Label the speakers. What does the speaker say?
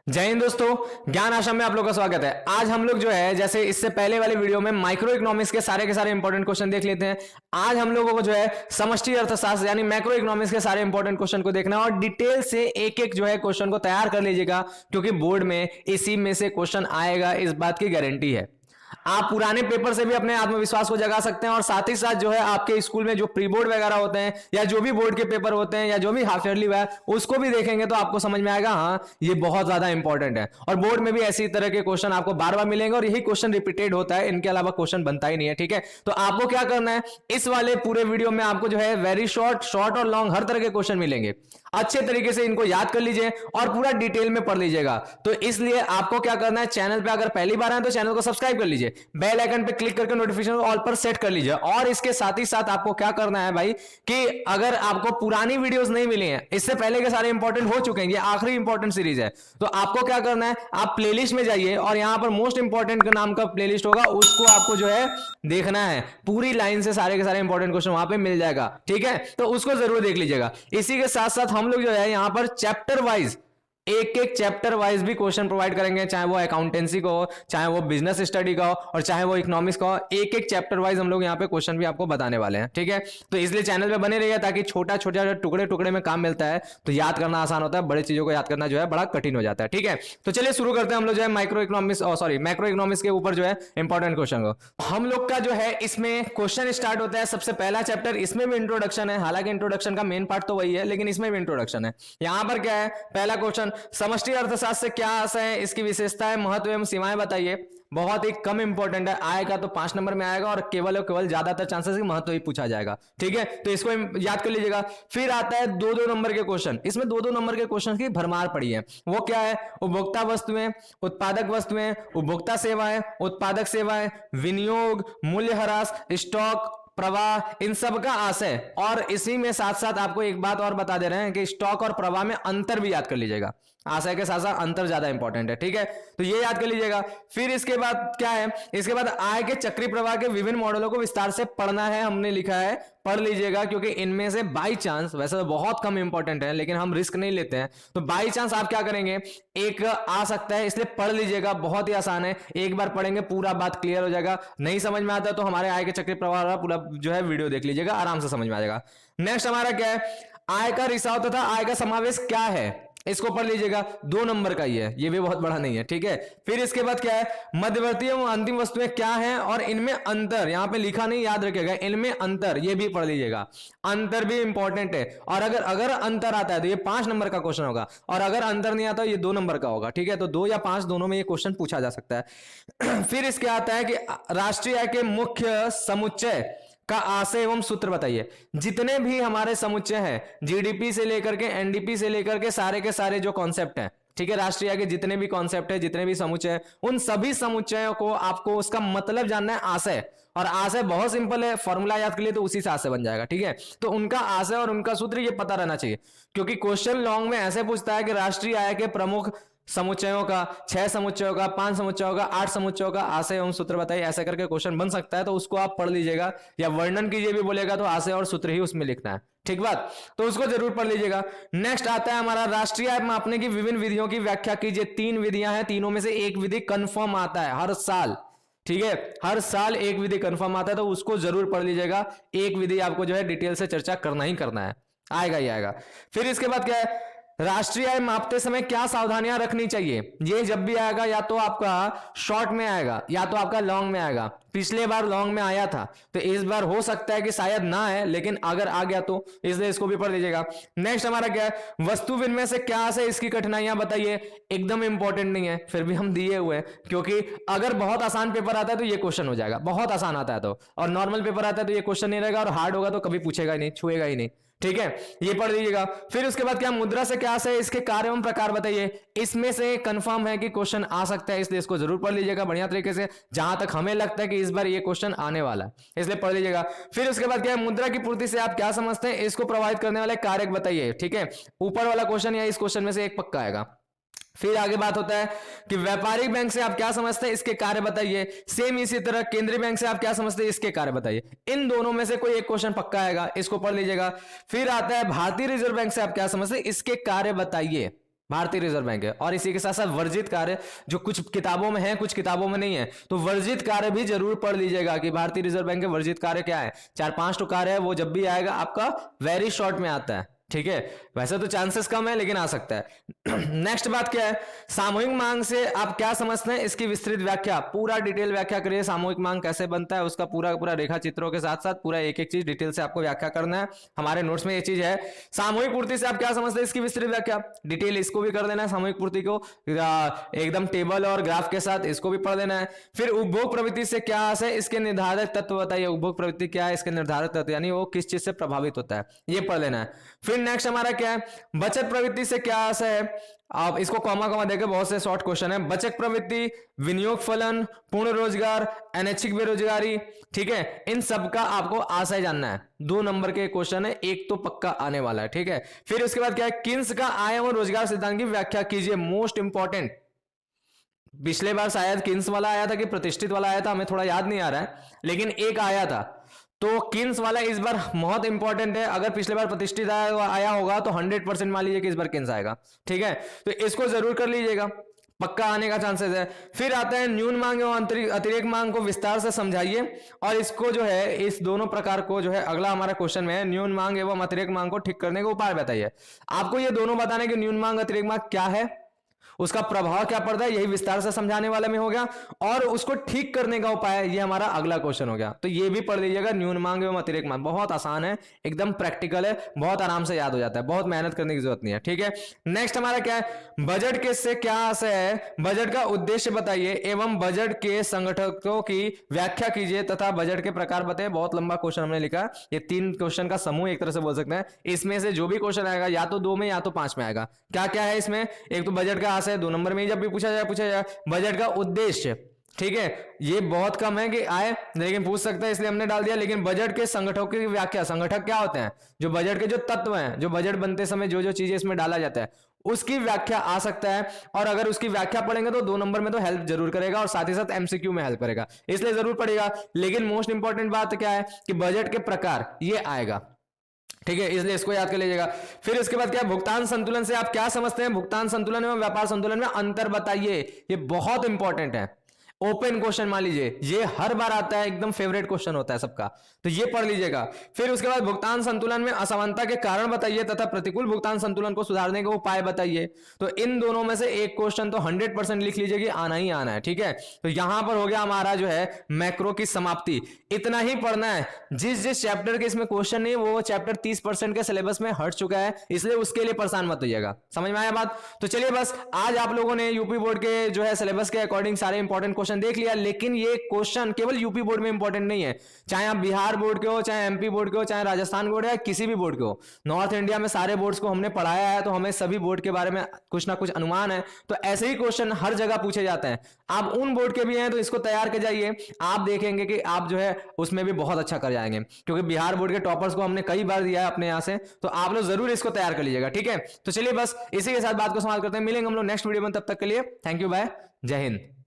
Speaker 1: जय हिंद दोस्तों, ज्ञान आश्रम में आप लोग का स्वागत है। आज हम लोग जो है जैसे इससे पहले वाले वीडियो में माइक्रो इकोनॉमिक्स के सारे इंपॉर्टेंट क्वेश्चन देख लेते हैं। आज हम लोगों को जो है समष्टि अर्थशास्त्र यानी मैक्रो इकोनॉमिक्स के सारे इंपॉर्टेंट क्वेश्चन को देखना है और डिटेल से एक एक जो है क्वेश्चन को तैयार कर लीजिएगा, क्योंकि बोर्ड में इसी में से क्वेश्चन आएगा, इस बात की गारंटी है। आप पुराने पेपर से भी अपने आत्मविश्वास को जगा सकते हैं और साथ ही साथ जो है आपके स्कूल में जो प्री बोर्ड वगैरह होते हैं या जो भी बोर्ड के पेपर होते हैं या जो भी हाफ ईयरली है उसको भी देखेंगे तो आपको समझ में आएगा, हाँ ये बहुत ज्यादा इंपॉर्टेंट है। और बोर्ड में भी ऐसी तरह के क्वेश्चन आपको बार बार मिलेंगे और यही क्वेश्चन रिपीटेड होता है, इनके अलावा क्वेश्चन बनता ही नहीं है। ठीक है, तो आपको क्या करना है, इस वाले पूरे वीडियो में आपको जो है वेरी शॉर्ट और लॉन्ग हर तरह के क्वेश्चन मिलेंगे। अच्छे तरीके से इनको याद कर लीजिए और पूरा डिटेल में पढ़ लीजिएगा। तो इसलिए आपको क्या करना है, चैनल पे अगर पहली बार आए तो चैनल को सब्सक्राइब कर लीजिए, बेल आइकन पे क्लिक करके नोटिफिकेशन ऑल पर सेट कर लीजिए। और इसके साथ ही साथ आपको क्या करना है भाई कि अगर आपको पुरानी वीडियोस नहीं मिली हैं, इससे पहले के सारे इंपॉर्टेंट हो चुके हैं, ये आखिरी इंपॉर्टेंट सीरीज है, तो आपको क्या करना है, आप प्लेलिस्ट में जाइए और यहां पर मोस्ट इंपॉर्टेंट का नाम का प्लेलिस्ट होगा, उसको आपको जो है देखना है। पूरी लाइन से सारे के सारे इंपॉर्टेंट क्वेश्चन वहां पे मिल जाएगा। ठीक है, तो उसको जरूर देख लीजिएगा। इसी के साथ साथ हम लोग जो है यहां पर चैप्टर वाइज एक एक चैप्टर वाइज भी क्वेश्चन प्रोवाइड करेंगे, चाहे वो अकाउंटेंसी का हो, चाहे वो बिजनेस स्टडी का हो और चाहे वो इकोनॉमिक्स का हो। एक एक चैप्टर वाइज हम लोग यहाँ पे क्वेश्चन भी आपको बताने वाले हैं। ठीक है, तो इसलिए चैनल पे बने रहिए ताकि छोटा छोटा टुकड़े टुकड़े में काम मिलता है तो याद करना आसान होता है, बड़ी चीजों को याद करना जो है बड़ा कठिन हो जाता है। ठीक है, तो चलिए शुरू करते हैं हम लोग जो है माइक्रो इकोनॉमिक्स मैक्रो इकोनॉमिक्स के ऊपर जो है इंपॉर्टेंट क्वेश्चन को। हम लोग का जो है इसमें क्वेश्चन स्टार्ट होता है, सबसे पहला चैप्टर, इसमें भी इंट्रोडक्शन है, हालांकि इंट्रोडक्शन का मेन पार्ट तो वही है लेकिन इसमें भी इंट्रोडक्शन है। यहां पर क्या है, पहला क्वेश्चन, समष्टि अर्थशास्त्र से क्या आशय है, इसकी विशेषताएं, महत्व एवं सीमाएं बताइए। बहुत ही कम इंपॉर्टेंट है, आएगा तो 5 नंबर में आएगा और केवल ज्यादातर चांसेस कि महत्व ही पूछा जाएगा। ठीक है, तो इसको याद कर लीजिएगा। फिर आता है 2-2 नंबर के क्वेश्चन, इसमें 2-2 नंबर के क्वेश्चन की भरमार पड़ी है। वो क्या है, उपभोक्ता वस्तुएं, उत्पादक वस्तुएं, उपभोक्ता सेवाएं, उत्पादक सेवाएं, विनियोग, मूल्यह्रास, स्टॉक प्रवाह, इन सब का आशय। और इसी में साथ साथ आपको एक बात और बता दे रहे हैं कि स्टॉक और प्रवाह में अंतर भी याद कर लीजिएगा, आशय के साथ साथ अंतर ज्यादा इंपॉर्टेंट है। ठीक है, तो ये याद कर लीजिएगा। फिर इसके बाद क्या है, इसके बाद आय के चक्री प्रवाह के विभिन्न मॉडलों को विस्तार से पढ़ना है, हमने लिखा है, पढ़ लीजिएगा, क्योंकि इनमें से बाई चांस, वैसे तो बहुत कम इंपॉर्टेंट है लेकिन हम रिस्क नहीं लेते हैं, तो बाई चांस आप क्या करेंगे, एक आ सकता है, इसलिए पढ़ लीजिएगा, बहुत ही आसान है, एक बार पढ़ेंगे पूरा बात क्लियर हो जाएगा। नहीं समझ में आता तो हमारे आय के चक्री प्रवाह वाला पूरा जो है वीडियो देख लीजिएगा, आराम से समझ में आ जाएगा। नेक्स्ट हमारा क्या है, आय का रिसाव तथा आय का समावेश क्या है, इसको पढ़ लीजिएगा, 2 नंबर का ही है, ये भी बहुत बड़ा नहीं है। ठीक है, फिर इसके बाद क्या है, मध्यवर्ती एवं अंतिम वस्तुएं क्या हैं और इनमें अंतर, यहां पे लिखा नहीं, याद रखिएगा, इनमें अंतर, ये भी पढ़ लीजिएगा, अंतर भी इंपॉर्टेंट है। और अगर अंतर आता है तो ये 5 नंबर का क्वेश्चन होगा और अगर अंतर नहीं आता तो ये 2 नंबर का होगा। ठीक है, तो 2 या 5 दोनों में ये क्वेश्चन पूछा जा सकता है। फिर इसके आता है कि राष्ट्रीय आय के मुख्य समुच्चय का आशय एवं सूत्र बताइए। जितने भी हमारे समुच्चय हैं, जीडीपी से लेकर के एनडीपी से लेकर के सारे जो कॉन्सेप्ट हैं, ठीक है, राष्ट्रीय आय के जितने भी कॉन्सेप्ट है, जितने भी समुच्चय हैं, उन सभी समुच्चयों को आपको उसका मतलब जानना है, आशय। और आशय बहुत सिंपल है, फॉर्मूला याद कर लिए तो उसी से आशय बन जाएगा। ठीक है, तो उनका आशय और उनका सूत्र ये पता रहना चाहिए, क्योंकि क्वेश्चन लॉन्ग में ऐसे पूछता है कि राष्ट्रीय आय के प्रमुख समुच्चयों का, 6 समुच्चयों का, 5 समुच्चयों का, 8 समुच्चयों का आशय एवं सूत्र बताइए, ऐसा करके क्वेश्चन बन सकता है, तो उसको आप पढ़ लीजिएगा। या वर्णन कीजिए भी बोलेगा तो आशय और सूत्र ही उसमें लिखना है। ठीक बात, तो उसको जरूर पढ़ लीजिएगा। नेक्स्ट आता है हमारा राष्ट्रीय आय मापने की विभिन्न विधियों की व्याख्या कीजिए। 3 विधियां हैं, तीनों में से एक विधि कंफर्म आता है हर साल। ठीक है, हर साल एक विधि कंफर्म आता है, तो उसको जरूर पढ़ लीजिएगा। एक विधि आपको जो है डिटेल से चर्चा करना ही करना है, आएगा ही आएगा। फिर इसके बाद क्या है, राष्ट्रीय आय मापते समय क्या सावधानियां रखनी चाहिए। ये जब भी आएगा या तो आपका शॉर्ट में आएगा या तो आपका लॉन्ग में आएगा। पिछले बार लॉन्ग में आया था तो इस बार हो सकता है कि शायद ना आए, लेकिन अगर आ गया तो इसलिए इसको भी पढ़ लीजिएगा। नेक्स्ट हमारा क्या है, वस्तु विनिमय से क्या है, इसकी कठिनाइयां बताइए। एकदम इंपॉर्टेंट नहीं है, फिर भी हम दिए हुए हैं, क्योंकि अगर बहुत आसान पेपर आता है तो ये क्वेश्चन हो जाएगा, बहुत आसान आता है तो, और नॉर्मल पेपर आता है तो ये क्वेश्चन नहीं रहेगा, और हार्ड होगा तो कभी पूछेगा ही नहीं, छुएगा ही नहीं। ठीक है, ये पढ़ लीजिएगा। फिर उसके बाद क्या, मुद्रा से क्या है, इसके कार्य एवं प्रकार बताइए। इसमें से कंफर्म है कि क्वेश्चन आ सकता है, इसलिए इसको जरूर पढ़ लीजिएगा बढ़िया तरीके से, जहां तक हमें लगता है कि इस बार ये क्वेश्चन आने वाला है, इसलिए पढ़ लीजिएगा। फिर उसके बाद क्या है, मुद्रा की पूर्ति से आप क्या समझते हैं, इसको प्रभावित करने वाले कारक बताइए। ठीक है, ऊपर वाला क्वेश्चन या इस क्वेश्चन में से एक पक्का आएगा। फिर आगे बात होता है कि व्यापारिक बैंक से आप क्या समझते हैं, इसके कार्य बताइए। सेम इसी तरह केंद्रीय बैंक से आप क्या समझते हैं, इसके कार्य बताइए। इन दोनों में से कोई एक क्वेश्चन पक्का आएगा, इसको पढ़ लीजिएगा। फिर आता है भारतीय रिजर्व बैंक से आप क्या समझते हैं, इसके कार्य बताइए। भारतीय रिजर्व बैंक है। और इसी के साथ साथ वर्जित कार्य जो कुछ किताबों में है कुछ किताबों में नहीं है, तो वर्जित कार्य भी जरूर पढ़ लीजिएगा कि भारतीय रिजर्व बैंक के वर्जित कार्य क्या है। 4-5 तो कार्य है, वो जब भी आएगा आपका वेरी शॉर्ट में आता है, ठीक है। वैसे तो चांसेस कम है लेकिन आ सकता है। नेक्स्ट बात क्या है, सामूहिक मांग से आप क्या समझते हैं, इसकी विस्तृत व्याख्या, पूरा डिटेल व्याख्या करिए। सामूहिक मांग कैसे बनता है उसका पूरा पूरा रेखा चित्रों के साथ साथ पूरा एक एक चीज डिटेल से आपको व्याख्या करना है। हमारे नोट्स में ये चीज है। सामूहिक पूर्ति से आप क्या समझते हैं, इसकी विस्तृत व्याख्या डिटेल इसको भी कर देना है। सामूहिक पूर्ति को एकदम टेबल और ग्राफ के साथ इसको भी पढ़ देना है। फिर उपभोग प्रवृत्ति से क्या आशय है, इसके निर्धारक तत्व बताइए। उपभोग प्रवृत्ति क्या है, इसके निर्धारक तत्व यानी वो किस चीज से प्रभावित होता है, ये पढ़ लेना है। फिर नेक्स्ट हमारा क्या है, बचत प्रवृत्ति से क्या आशय है। आप इसको कॉमा कॉमा देकर, बहुत से शॉर्ट क्वेश्चन है। बचत प्रवृत्ति, विनियोग फलन, पूर्ण रोजगार, अनैच्छिक बेरोजगारी, ठीक है, इन सब का आपको आशय जानना है। 2 नंबर के क्वेश्चन है, एक तो पक्का आने वाला है, ठीक है। फिर उसके बाद क्या है, किन्स का आय और रोजगार सिद्धांत की व्याख्या कीजिए, मोस्ट इंपॉर्टेंट। पिछले बार शायद किन्स वाला आया था कि प्रतिष्ठित वाला आया था, हमें थोड़ा याद नहीं आ रहा है, लेकिन एक आया था। तो किन्स वाला इस बार बहुत इंपॉर्टेंट है। अगर पिछले बार प्रतिष्ठित आया होगा तो 100% मान लीजिए कि इस बार किन्स आएगा, ठीक है। तो इसको जरूर कर लीजिएगा, पक्का आने का चांसेस है। फिर आता है न्यून मांग एवं अतिरिक्त मांग को विस्तार से समझाइए। और इसको जो है, इस दोनों प्रकार को जो है, अगला हमारा क्वेश्चन में है, न्यून मांग एवं अतिरिक्त मांग को ठीक करने का उपाय बताइए। आपको ये दोनों बताने कि न्यून मांग अतिरिक्त मांग क्या है, उसका प्रभाव क्या पड़ता है, यही विस्तार से समझाने वाले में हो गया। और उसको ठीक करने का उपाय, ये हमारा अगला क्वेश्चन हो गया। तो ये भी पढ़ लीजिएगा, न्यून मांग एवं अतिरिक्त मांग। बहुत आसान है, एकदम प्रैक्टिकल है, बहुत आराम से याद हो जाता है, बहुत मेहनत करने की जरूरत नहीं है, ठीक है। नेक्स्ट हमारा क्या है, बजट के से क्या आशय है, बजट का उद्देश्य बताइए एवं बजट के संगठकों की व्याख्या कीजिए तथा बजट के प्रकार बताइए। बहुत लंबा क्वेश्चन हमने लिखा, ये 3 क्वेश्चन का समूह एक तरह से बोल सकते हैं। इसमें से जो भी क्वेश्चन आएगा या तो 2 में या तो 5 में आएगा। क्या क्या है इसमें, एक तो बजट का आशय 2 नंबर में ही जब भी पूछा जाए। बजट का उद्देश्य, ठीक है, ये बहुत कम है कि आए, लेकिन पूछ सकते हैं इसलिए हमने डाल दिया। लेकिन बजट के संगठकों की व्याख्या, संगठक क्या होते हैं, जो बजट के जो तत्व हैं, जो बजट बनते समय जो जो चीजें इसमें डाला जाता है, उसकी व्याख्या आ सकता है। और अगर उसकी व्याख्या पढ़ेंगे तो 2 नंबर में तो हेल्प जरूर करेगा और साथ ही साथ एमसीक्यू में हेल्प करेगा, इसलिए जरूर पढ़ेगा। लेकिन मोस्ट इंपॉर्टेंट बात क्या है कि बजट के प्रकार ये आएगा, ठीक है, इसलिए इसको याद कर लीजिएगा। फिर इसके बाद क्या, भुगतान संतुलन से आप क्या समझते हैं, भुगतान संतुलन एवं व्यापार संतुलन में अंतर बताइए। ये बहुत इंपॉर्टेंट है, ओपन क्वेश्चन मान लीजिए, ये हर बार आता है, एकदम फेवरेट क्वेश्चन होता है सबका, तो ये पढ़ लीजिएगा। फिर उसके बाद भुगतान संतुलन में असमानता के कारण बताइए तथा प्रतिकूल भुगतान संतुलन को सुधारने के उपाय बताइए। तो इन दोनों में से एक क्वेश्चन तो 100% लिख लीजिए कि आना ही आना है, ठीक है। तो यहां पर हो गया हमारा जो है मैक्रो की समाप्ति। इतना ही पढ़ना है, जिस जिस चैप्टर के इसमें क्वेश्चन नहीं वो चैप्टर 30% के सिलेबस में हट चुका है, इसलिए उसके लिए परेशान मत होइएगा। समझ में आया बात। तो चलिए बस, आज आप लोगों ने यूपी बोर्ड के जो है सिलेबस के अकॉर्डिंग सारे इंपॉर्टेंट क्वेश्चन देख लिया। लेकिन ये क्वेश्चन केवल यूपी बोर्ड में इंपॉर्टेंट नहीं है, चाहे आप बिहार बोर्ड के हो, चाहे एमपी बोर्ड के हो, चाहे राजस्थान बोर्ड है, किसी भी बोर्ड के हो। नॉर्थ इंडिया में सारे बोर्ड्स को हमने पढ़ाया है, तो हमें सभी बोर्ड के बारे में कुछ ना कुछ अनुमान है। तो ऐसे ही क्वेश्चन हर जगह पूछे जाते हैं। आप उन बोर्ड के भी हैं तो इसको तैयार कर जाइए, आप देखेंगे कि आप जो है उसमें भी बहुत अच्छा कर जाएंगे, क्योंकि बिहार बोर्ड के टॉपर्स को हमने कई बार दिया है अपने यहां से। तो आप लोग जरूर इसको तैयार कर लीजिएगा, ठीक है। तो चलिए बस इसी के साथ बात को समाप्त करते हैं, मिलेंगे हम लोग नेक्स्ट वीडियो में, तब तक के लिए थैंक यू, बाय, जय हिंद।